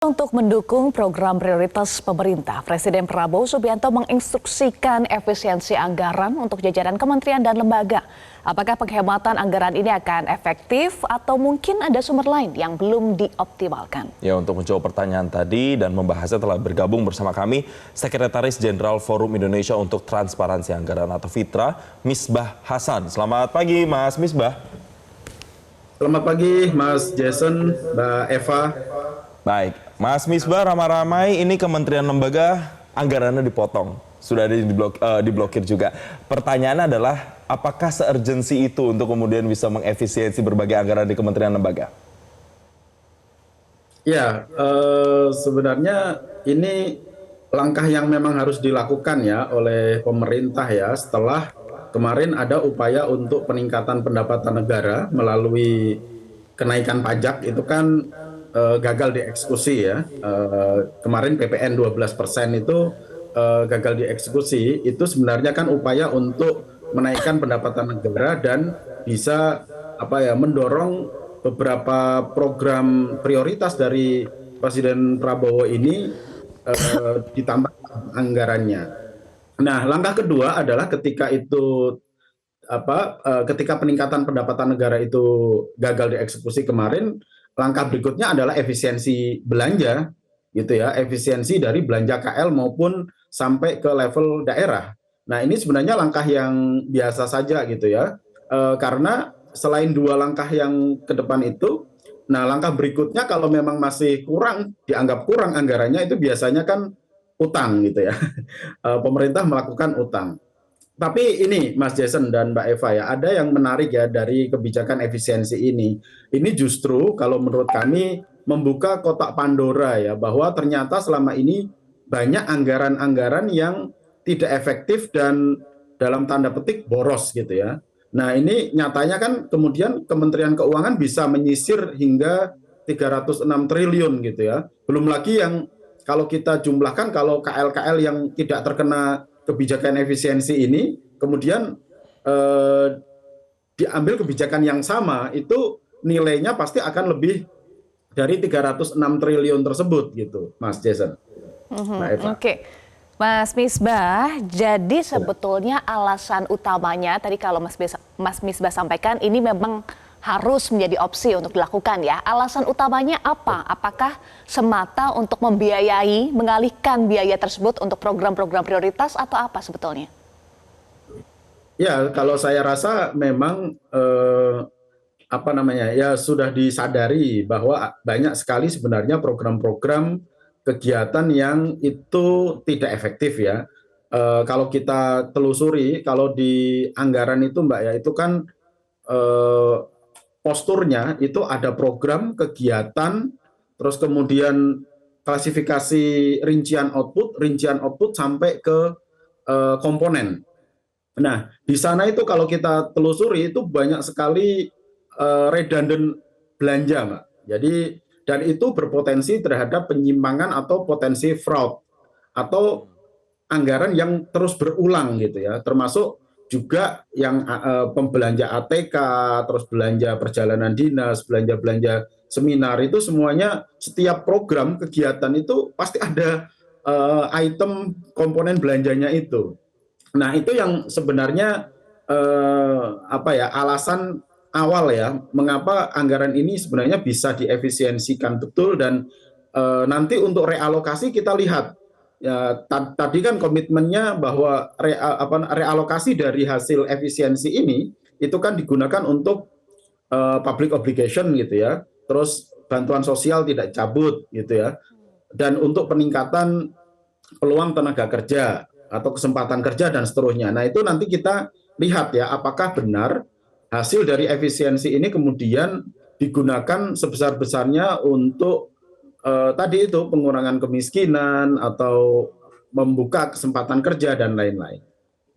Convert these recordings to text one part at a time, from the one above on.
Untuk mendukung program prioritas pemerintah, Presiden Prabowo Subianto menginstruksikan efisiensi anggaran untuk jajaran kementerian dan lembaga. Apakah penghematan anggaran ini akan efektif atau mungkin ada sumber lain yang belum dioptimalkan? Ya, untuk menjawab pertanyaan tadi dan membahasnya telah bergabung bersama kami Sekretaris Jenderal Forum Indonesia untuk Transparansi Anggaran atau FITRA, Misbah Hasan. Selamat pagi, Mas Misbah. Selamat pagi, Mas Jason, Mbak Eva. Baik, Mas Misbah, ramai-ramai ini kementerian lembaga anggarannya dipotong, sudah ada diblokir juga. Pertanyaannya adalah, apakah se-urgency itu untuk kemudian bisa mengefisiensi berbagai anggaran di kementerian lembaga? Ya, sebenarnya ini langkah yang memang harus dilakukan ya oleh pemerintah ya setelah kemarin ada upaya untuk peningkatan pendapatan negara melalui kenaikan pajak itu kan gagal dieksekusi ya. Kemarin PPN 12% itu gagal dieksekusi, itu sebenarnya kan upaya untuk menaikkan pendapatan negara dan bisa mendorong beberapa program prioritas dari Presiden Prabowo ini ditambah anggarannya. Nah, langkah kedua adalah ketika peningkatan pendapatan negara itu gagal dieksekusi kemarin, langkah berikutnya adalah efisiensi belanja, gitu ya, efisiensi dari belanja KL maupun sampai ke level daerah. Nah, ini sebenarnya langkah yang biasa saja gitu ya, karena selain dua langkah yang ke depan itu, nah langkah berikutnya kalau memang masih dianggap kurang anggarannya itu biasanya kan utang gitu ya, pemerintah melakukan utang. Tapi ini Mas Jason dan Mbak Eva ya, ada yang menarik ya dari kebijakan efisiensi ini. Ini justru kalau menurut kami membuka kotak Pandora ya, bahwa ternyata selama ini banyak anggaran-anggaran yang tidak efektif dan dalam tanda petik boros gitu ya. Nah ini nyatanya kan kemudian Kementerian Keuangan bisa menyisir hingga 306 triliun gitu ya. Belum lagi yang kalau kita jumlahkan kalau KL-KL yang tidak terkena kebijakan efisiensi ini, kemudian diambil kebijakan yang sama, itu nilainya pasti akan lebih dari 306 triliun tersebut gitu, Mas Jason. Oke. Mas Misbah, jadi sebetulnya alasan utamanya tadi kalau Mas Misbah sampaikan ini memang harus menjadi opsi untuk dilakukan ya. Alasan utamanya apa? Apakah semata untuk mengalihkan biaya tersebut untuk program-program prioritas atau apa sebetulnya? Ya, kalau saya rasa memang ya sudah disadari bahwa banyak sekali sebenarnya program-program kegiatan yang itu tidak efektif ya. Kalau kita telusuri, kalau di anggaran itu Mbak ya, itu kan posturnya itu ada program, kegiatan, terus kemudian klasifikasi rincian output sampai ke komponen. Nah, di sana itu kalau kita telusuri itu banyak sekali redundant belanja, Mbak. Jadi dan itu berpotensi terhadap penyimpangan atau potensi fraud atau anggaran yang terus berulang gitu ya, termasuk juga yang pembelanja ATK, terus belanja perjalanan dinas, belanja seminar, itu semuanya setiap program kegiatan itu pasti ada item komponen belanjanya itu. Nah, itu yang sebenarnya alasan awal ya mengapa anggaran ini sebenarnya bisa diefisiensikan betul dan nanti untuk realokasi kita lihat. Ya, tadi kan komitmennya bahwa realokasi dari hasil efisiensi ini itu kan digunakan untuk public obligation gitu ya, terus bantuan sosial tidak cabut gitu ya, dan untuk peningkatan peluang tenaga kerja atau kesempatan kerja dan seterusnya. Nah itu nanti kita lihat ya apakah benar hasil dari efisiensi ini kemudian digunakan sebesar-besarnya untuk tadi itu pengurangan kemiskinan atau membuka kesempatan kerja dan lain-lain.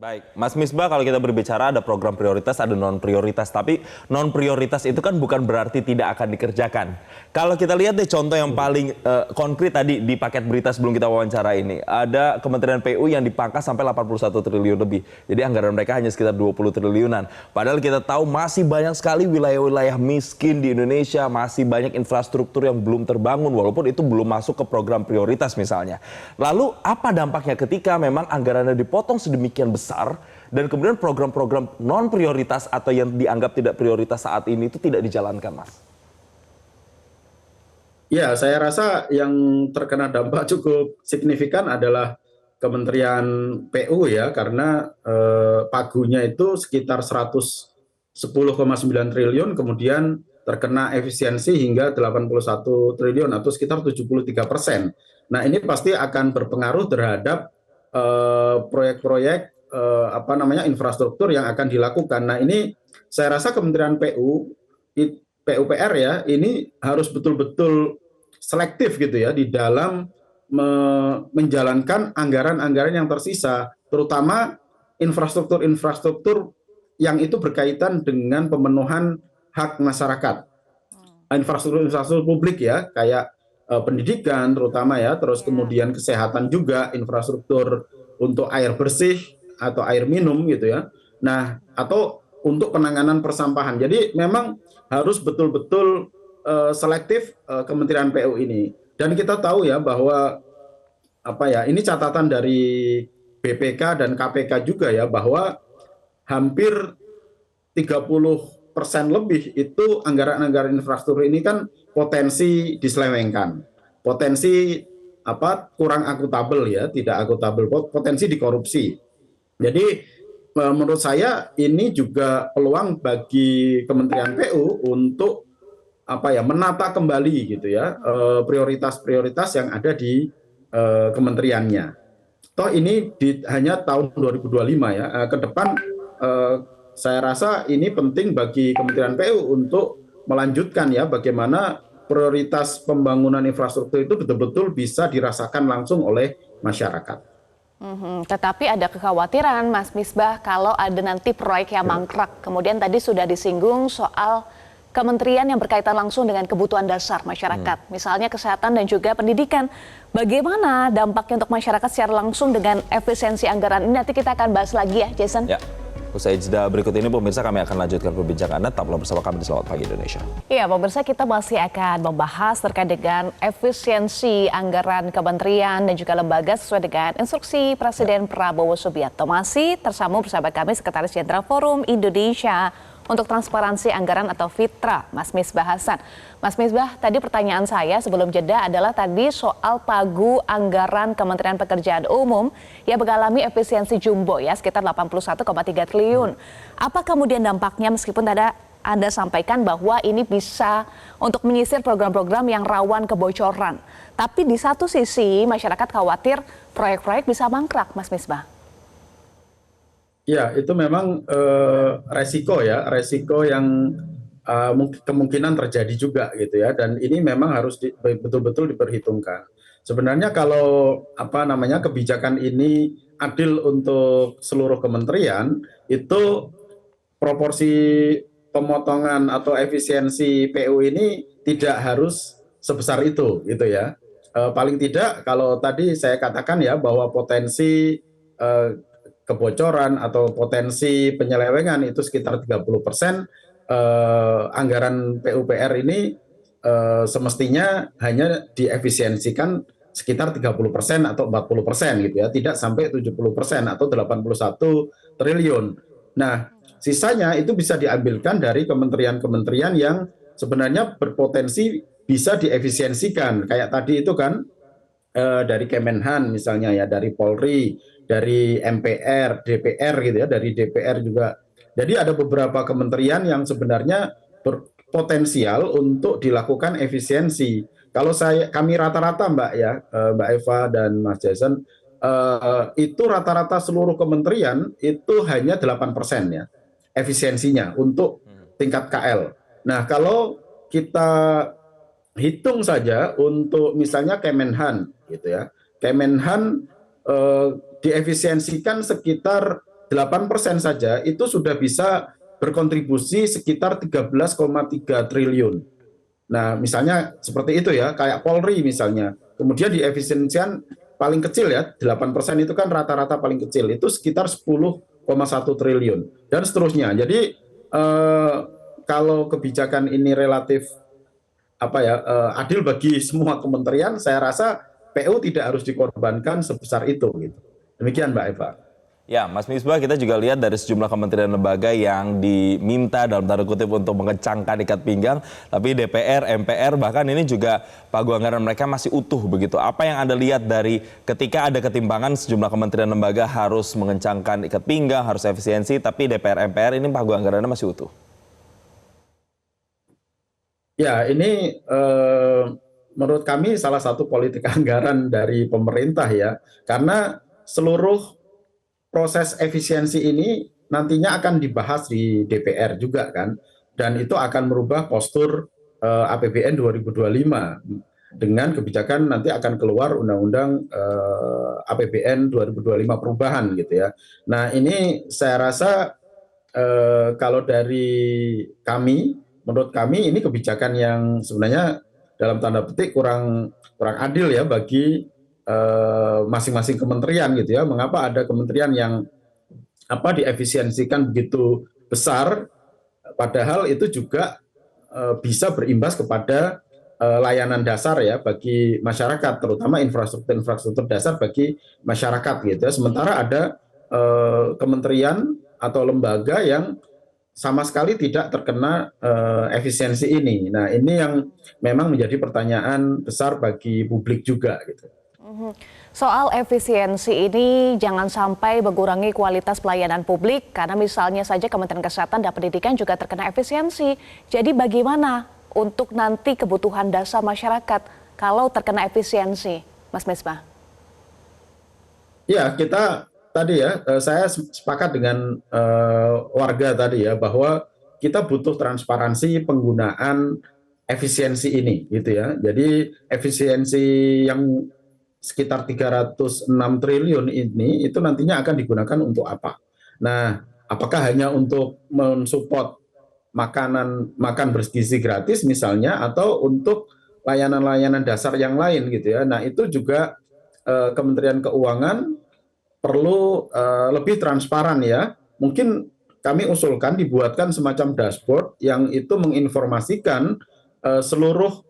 Baik, Mas Misbah, kalau kita berbicara ada program prioritas, ada non prioritas, tapi non prioritas itu kan bukan berarti tidak akan dikerjakan. Kalau kita lihat deh contoh yang paling konkret tadi di paket berita sebelum kita wawancara ini, ada Kementerian PU yang dipangkas sampai 81 triliun lebih. Jadi anggaran mereka hanya sekitar 20 triliunan. Padahal kita tahu masih banyak sekali wilayah-wilayah miskin di Indonesia, masih banyak infrastruktur yang belum terbangun walaupun itu belum masuk ke program prioritas misalnya. Lalu apa dampaknya ketika memang anggarannya dipotong sedemikian besar dan kemudian program-program non prioritas atau yang dianggap tidak prioritas saat ini itu tidak dijalankan, Mas? Ya, saya rasa yang terkena dampak cukup signifikan adalah Kementerian PU ya, karena pagunya itu sekitar 110,9 triliun, kemudian terkena efisiensi hingga 81 triliun atau sekitar 73%. Nah, ini pasti akan berpengaruh terhadap proyek-proyek infrastruktur yang akan dilakukan. Nah, ini saya rasa Kementerian PUPR ya, ini harus betul-betul selektif gitu ya di dalam menjalankan anggaran-anggaran yang tersisa, terutama infrastruktur-infrastruktur yang itu berkaitan dengan pemenuhan hak masyarakat. Infrastruktur publik ya, kayak pendidikan terutama ya, terus kemudian kesehatan juga, infrastruktur untuk air bersih atau air minum gitu ya. Nah, atau untuk penanganan persampahan. Jadi memang harus betul-betul selektif Kementerian PU ini. Dan kita tahu ya bahwa ini catatan dari BPK dan KPK juga ya, bahwa hampir 30% lebih itu anggaran-anggaran infrastruktur ini kan potensi diselewengkan. Potensi kurang akuntabel ya, tidak akuntabel, potensi dikorupsi. Jadi menurut saya ini juga peluang bagi Kementerian PU untuk menata kembali gitu ya prioritas-prioritas yang ada di kementeriannya. Toh ini hanya tahun 2025 ya, ke depan saya rasa ini penting bagi Kementerian PU untuk melanjutkan ya bagaimana prioritas pembangunan infrastruktur itu betul-betul bisa dirasakan langsung oleh masyarakat. Tetapi ada kekhawatiran, Mas Misbah, kalau ada nanti proyek yang mangkrak. Kemudian tadi sudah disinggung soal kementerian yang berkaitan langsung dengan kebutuhan dasar masyarakat, misalnya kesehatan dan juga pendidikan. Bagaimana dampaknya untuk masyarakat secara langsung dengan efisiensi anggaran ini? Nanti kita akan bahas lagi ya, Jason. Ya. Usai jeda berikut ini, pemirsa, kami akan lanjutkan perbincangan Anda. Tetaplah bersama kami di Selamat Pagi Indonesia. Iya, pemirsa, kita masih akan membahas terkait dengan efisiensi anggaran kementerian dan juga lembaga sesuai dengan instruksi Presiden Prabowo Subianto. Masih tersambung bersama kami Sekretaris Jenderal Forum Indonesia untuk Transparansi Anggaran atau FITRA, Mas Misbah Hasan. Mas Misbah, tadi pertanyaan saya sebelum jeda adalah tadi soal pagu anggaran Kementerian Pekerjaan Umum yang mengalami efisiensi jumbo ya, sekitar 81,3 triliun. Apa kemudian dampaknya meskipun tadi Anda sampaikan bahwa ini bisa untuk menyisir program-program yang rawan kebocoran. Tapi di satu sisi masyarakat khawatir proyek-proyek bisa mangkrak, Mas Misbah. Ya, itu memang resiko yang kemungkinan terjadi juga gitu ya, dan ini memang harus betul-betul diperhitungkan. Sebenarnya kalau kebijakan ini adil untuk seluruh kementerian, itu proporsi pemotongan atau efisiensi PU ini tidak harus sebesar itu gitu ya. Paling tidak kalau tadi saya katakan ya bahwa potensi kebocoran atau potensi penyelewengan itu sekitar 30%, anggaran PUPR ini semestinya hanya diefisiensikan sekitar 30% atau 40% gitu ya, tidak sampai 70% atau 81 triliun. Nah, sisanya itu bisa diambilkan dari kementerian-kementerian yang sebenarnya berpotensi bisa diefisiensikan. Kayak tadi itu kan dari Kemenhan misalnya ya, dari Polri, dari MPR, DPR gitu ya, dari DPR juga. Jadi ada beberapa kementerian yang sebenarnya berpotensial untuk dilakukan efisiensi. Kalau kami rata-rata Mbak Eva dan Mas Jason, itu rata-rata seluruh kementerian itu hanya 8% ya efisiensinya untuk tingkat KL. Nah, kalau kita hitung saja untuk misalnya Kemenhan gitu ya. Kemenhan diefisiensikan sekitar 8% saja itu sudah bisa berkontribusi sekitar 13,3 triliun. Nah, misalnya seperti itu ya, kayak Polri misalnya. Kemudian di efisiensian paling kecil ya, 8% itu kan rata-rata paling kecil, itu sekitar 10,1 triliun dan seterusnya. Jadi kalau kebijakan ini relatif adil bagi semua kementerian, saya rasa PU tidak harus dikorbankan sebesar itu gitu. Demikian Mbak Eva. Ya, Mas Misbah, kita juga lihat dari sejumlah kementerian lembaga yang diminta dalam tanda kutip untuk mengencangkan ikat pinggang, tapi DPR, MPR, bahkan ini juga pagu anggaran mereka masih utuh begitu. Apa yang Anda lihat dari ketika ada ketimpangan sejumlah kementerian lembaga harus mengencangkan ikat pinggang, harus efisiensi, tapi DPR, MPR ini pagu anggarannya masih utuh? Ya, ini menurut kami salah satu politik anggaran dari pemerintah ya, karena seluruh proses efisiensi ini nantinya akan dibahas di DPR juga kan, dan itu akan merubah postur APBN 2025 dengan kebijakan nanti akan keluar Undang-Undang APBN 2025 perubahan gitu ya. Nah ini saya rasa kalau dari kami, menurut kami ini kebijakan yang sebenarnya dalam tanda petik kurang adil ya bagi masing-masing kementerian gitu ya. Mengapa ada kementerian yang diefisiensikan begitu besar, padahal itu juga bisa berimbas kepada layanan dasar ya bagi masyarakat, terutama infrastruktur dasar bagi masyarakat gitu ya. Sementara ada kementerian atau lembaga yang sama sekali tidak terkena efisiensi ini. Nah, ini yang memang menjadi pertanyaan besar bagi publik juga gitu. Soal efisiensi ini jangan sampai mengurangi kualitas pelayanan publik karena misalnya saja Kementerian Kesehatan dan Pendidikan juga terkena efisiensi. Jadi bagaimana untuk nanti kebutuhan dasar masyarakat kalau terkena efisiensi, Mas Misbah? Ya, kita tadi ya, saya sepakat dengan warga tadi ya bahwa kita butuh transparansi penggunaan efisiensi ini gitu ya. Jadi efisiensi yang sekitar 306 triliun ini itu nantinya akan digunakan untuk apa? Nah, apakah hanya untuk mensupport makan bergizi gratis misalnya, atau untuk layanan-layanan dasar yang lain gitu ya. Nah, itu juga Kementerian Keuangan perlu lebih transparan ya. Mungkin kami usulkan dibuatkan semacam dashboard yang itu menginformasikan seluruh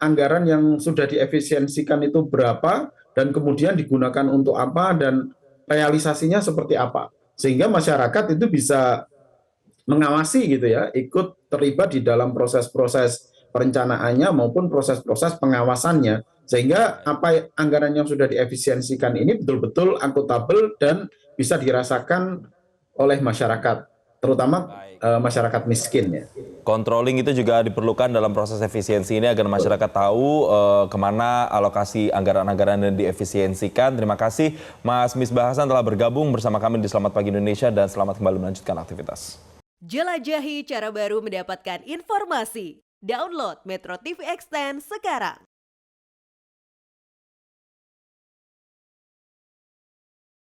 anggaran yang sudah diefisiensikan itu berapa, dan kemudian digunakan untuk apa, dan realisasinya seperti apa. Sehingga masyarakat itu bisa mengawasi gitu ya, ikut terlibat di dalam proses-proses perencanaannya maupun proses-proses pengawasannya. Sehingga anggaran yang sudah diefisiensikan ini betul-betul akuntabel dan bisa dirasakan oleh masyarakat, terutama masyarakat miskin ya. Controlling itu juga diperlukan dalam proses efisiensi ini agar masyarakat tahu kemana alokasi anggaran-anggaran yang diefisiensikan. Terima kasih Mas Misbah Hasan telah bergabung bersama kami di Selamat Pagi Indonesia dan selamat kembali melanjutkan aktivitas. Jelajahi cara baru mendapatkan informasi. Download Metro TV Extend sekarang.